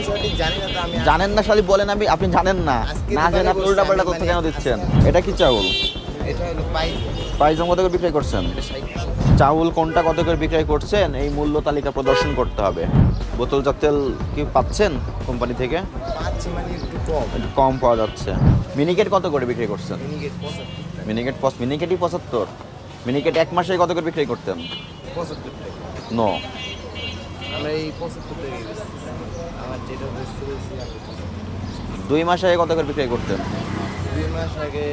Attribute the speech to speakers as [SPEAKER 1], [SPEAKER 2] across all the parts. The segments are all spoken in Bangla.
[SPEAKER 1] সঠিক জানি না তো আমি
[SPEAKER 2] জানেন না খালি বলেন আপনি জানেন না
[SPEAKER 1] আজকে
[SPEAKER 2] না
[SPEAKER 1] দোকানে
[SPEAKER 2] জেনে আপনি
[SPEAKER 1] বসছি,
[SPEAKER 2] উল্টাপাল্টা
[SPEAKER 1] আমি
[SPEAKER 2] তথ্য
[SPEAKER 1] মানে
[SPEAKER 2] কেন দিচ্ছেন? এটা কি চাউল?
[SPEAKER 1] এটা হলো পাই
[SPEAKER 2] পাইজাম কত করে বিক্রয় করছেন?
[SPEAKER 1] 60
[SPEAKER 2] চাউল কোনটা কত করে বিক্রয় করছেন এই মূল্য তালিকা প্রদর্শন করতে হবে। বোতলজাত তেল কি পাচ্ছেন কোম্পানি থেকে?
[SPEAKER 1] পাচ্ছি মানে একটু কম।
[SPEAKER 2] একটু কম পাওয়া যাচ্ছে। মিনিকেট কত করে বিক্রি করছেন?
[SPEAKER 1] মিনিকেট 75
[SPEAKER 2] মিনিকেট মিনিকেটই 75। মিনিকেট এক মাসে কত করে বিক্রি করতেন?
[SPEAKER 1] 75 টাকা।
[SPEAKER 2] নো,
[SPEAKER 1] আমরা এই 75 টাকা বেচতেছি। আমার যেটা বেচতে বলছি আমি
[SPEAKER 2] 2 মাস আগে কত করে বিক্রি করতেন?
[SPEAKER 1] 2 মাস আগে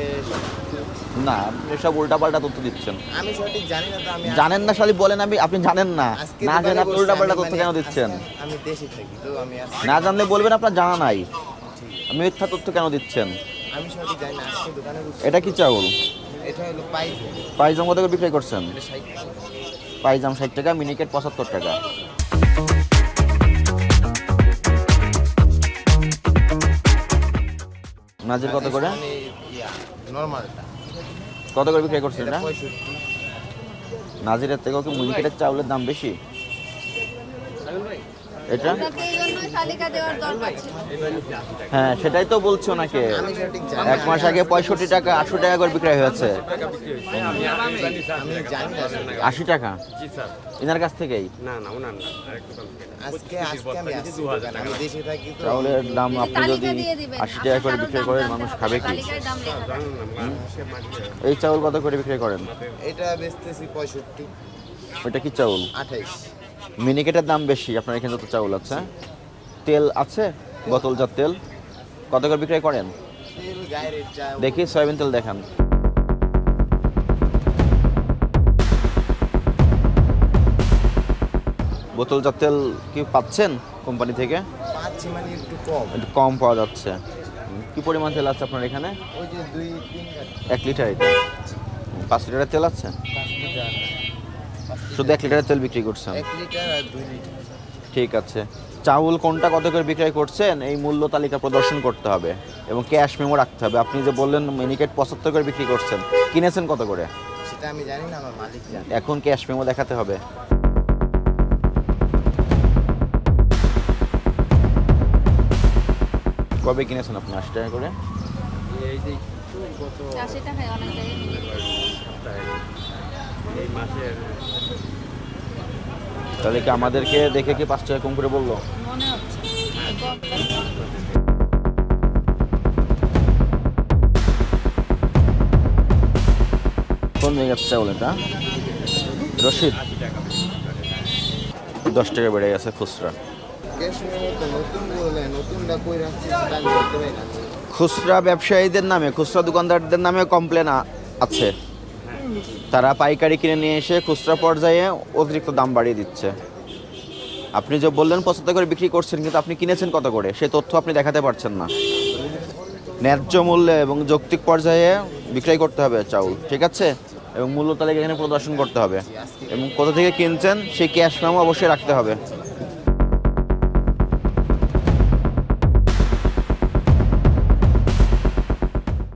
[SPEAKER 2] না, আপনি সব উল্টাপাল্টা তথ্য দিচ্ছেন।
[SPEAKER 1] আমি সঠিক জানি না তো আমি
[SPEAKER 2] জানেন না খালি বলেন আপনি জানেন না
[SPEAKER 1] আজকে
[SPEAKER 2] না
[SPEAKER 1] দোকানে
[SPEAKER 2] জেনে আপনি
[SPEAKER 1] বসছি,
[SPEAKER 2] উল্টাপাল্টা
[SPEAKER 1] আমি
[SPEAKER 2] তথ্য
[SPEAKER 1] মানে
[SPEAKER 2] কেন দিচ্ছেন?
[SPEAKER 1] আমি দেশে থাকি তো আমি
[SPEAKER 2] না জানলে বলবেন আপনার জানা নাই।
[SPEAKER 1] ঠিক আছে।
[SPEAKER 2] আমি মিথ্যা তথ্য কেন দিচ্ছেন?
[SPEAKER 1] আমি সঠিক জানি না আজকে দোকানে বসছি।
[SPEAKER 2] এটা কি চাউল?
[SPEAKER 1] এটা হলো পাই
[SPEAKER 2] পাইজাম কত করে বিক্রি করছেন?
[SPEAKER 1] এটা 60 টাকা।
[SPEAKER 2] পাইজাম 60 টাকা, মিনিকেট 75 টাকা। নাজির কত করে?
[SPEAKER 1] মানে নরমালটা
[SPEAKER 2] কত করে বিক্রি করছেন
[SPEAKER 1] এটা
[SPEAKER 2] এটা?
[SPEAKER 1] 65।
[SPEAKER 2] নাজিরের থেকেও কি মিনিকেটের চাউলের দাম বেশি? এটা
[SPEAKER 3] ওনাকে এই জন্যই তালিকা দেওয়ার দরকার ছিল।
[SPEAKER 2] হ্যাঁ, সেটাই তো বলছি ওনাকে।
[SPEAKER 1] আমি সঠিক জানি
[SPEAKER 2] এক মাস আগে 65 টাকা 80 টাকা করে বিক্রয় হয়েছে।
[SPEAKER 1] আমি জানি না আসলে।
[SPEAKER 2] 80 টাকা
[SPEAKER 4] জি স্যার।
[SPEAKER 2] এনার কাছ থেকেই।
[SPEAKER 4] না না ওনার না আরেক দোকান থেকে।
[SPEAKER 1] আজকে আমি আসছি দোকানে। আমি দেশে থাকি তো
[SPEAKER 2] চাউলের দাম আপনি যদি
[SPEAKER 3] তালিকা দিয়ে দিবেন।
[SPEAKER 2] 80 টাকা করে
[SPEAKER 3] আপনার
[SPEAKER 2] বিক্রি
[SPEAKER 3] দাম
[SPEAKER 2] করেন
[SPEAKER 3] জানতে
[SPEAKER 2] মানুষ
[SPEAKER 3] হবে।
[SPEAKER 2] খাবে কি?
[SPEAKER 3] তালিকায় দাম লেখা থাকে।
[SPEAKER 4] জানেন না মানুষের মাঝে
[SPEAKER 2] এই চাউল কত করে বিক্রি করেন?
[SPEAKER 1] এটা বেচতেছি 65
[SPEAKER 2] ওইটা কি চাউল?
[SPEAKER 1] 28
[SPEAKER 2] মিনিকেটের দাম বেশি, আপনার এখানে যত চাউল আছে। তেল আছে, বোতলজাত তেল কত করে বিক্রয় করেন?
[SPEAKER 1] তেল গায়ের চা
[SPEAKER 2] দেখি সয়াবিন তেল দেখান। বোতলজাত তেল কি পাচ্ছেন কোম্পানি থেকে?
[SPEAKER 1] পাচ্ছি মানে একটু কম।
[SPEAKER 2] একটু কম পাওয়া যাচ্ছে। কি পরিমাণ তেল আছে আপনার এখানে?
[SPEAKER 1] ওই যে 2-3
[SPEAKER 2] 1 লিটার এটা? 5 লিটারের তেল আছে?
[SPEAKER 1] 5 লিটার
[SPEAKER 2] শুধু 1 লিটারের তেল বিক্রি করছেন?
[SPEAKER 1] 1 লিটার আর 2 লিটার।
[SPEAKER 2] ঠিক আছে। চাউল কোনটা কত করে বিক্রয় করছেন এই মূল্য তালিকা প্রদর্শন করতে হবে এবং ক্যাশ মেমো রাখতে হবে। আপনি যে বললেন মিনিকেট 75 করে বিক্রি করছেন, কিনেছেন কত করে?
[SPEAKER 1] সেটা আমি জানি না, আমার মালিক জানে।
[SPEAKER 2] এখন ক্যাশ মেমো দেখাতে হবে। কবে কিনেছেন আপনি 80 টাকা করে?
[SPEAKER 4] এই যে একটু গত
[SPEAKER 3] 80 টাকায় অনেক জায়গায় মিলে যায়।
[SPEAKER 4] সপ্তাহে এই মাসের
[SPEAKER 2] তাহলে কি আমাদেরকে দেখে কি 5 টাকা কম করে বললো?
[SPEAKER 3] মনে হচ্ছে।
[SPEAKER 2] কোন জায়গার চাউল এটা? রশিদ 10 টাকা বেড়ে গেছে খুচরা।
[SPEAKER 1] ক্যাশ মেমো তো নতুন বলে নতুনটা কই রাখছি সেটা আমি বলতে পারি না।
[SPEAKER 2] খুচরা ব্যবসায়ীদের নামে, খুচরা দোকানদারদের নামে কমপ্লেন আছে। তারা পাইকারি কিনে নিয়ে এসে খুচরা পর্যায়ে অতিরিক্ত দাম বাড়িয়ে দিচ্ছে। আপনি যে বললেন 75 করে বিক্রি করছেন, কিন্তু আপনি কিনেছেন কত করে সেই তথ্য আপনি দেখাতে পারছেন না। ন্যায্য মূল্যে এবং যৌক্তিক পর্যায়ে বিক্রয় করতে হবে চাউল, ঠিক আছে? এবং মূল্য তালিকা এখানে প্রদর্শন করতে হবে এবং কোথা থেকে কিনছেন সেই ক্যাশ মেমো অবশ্যই রাখতে হবে।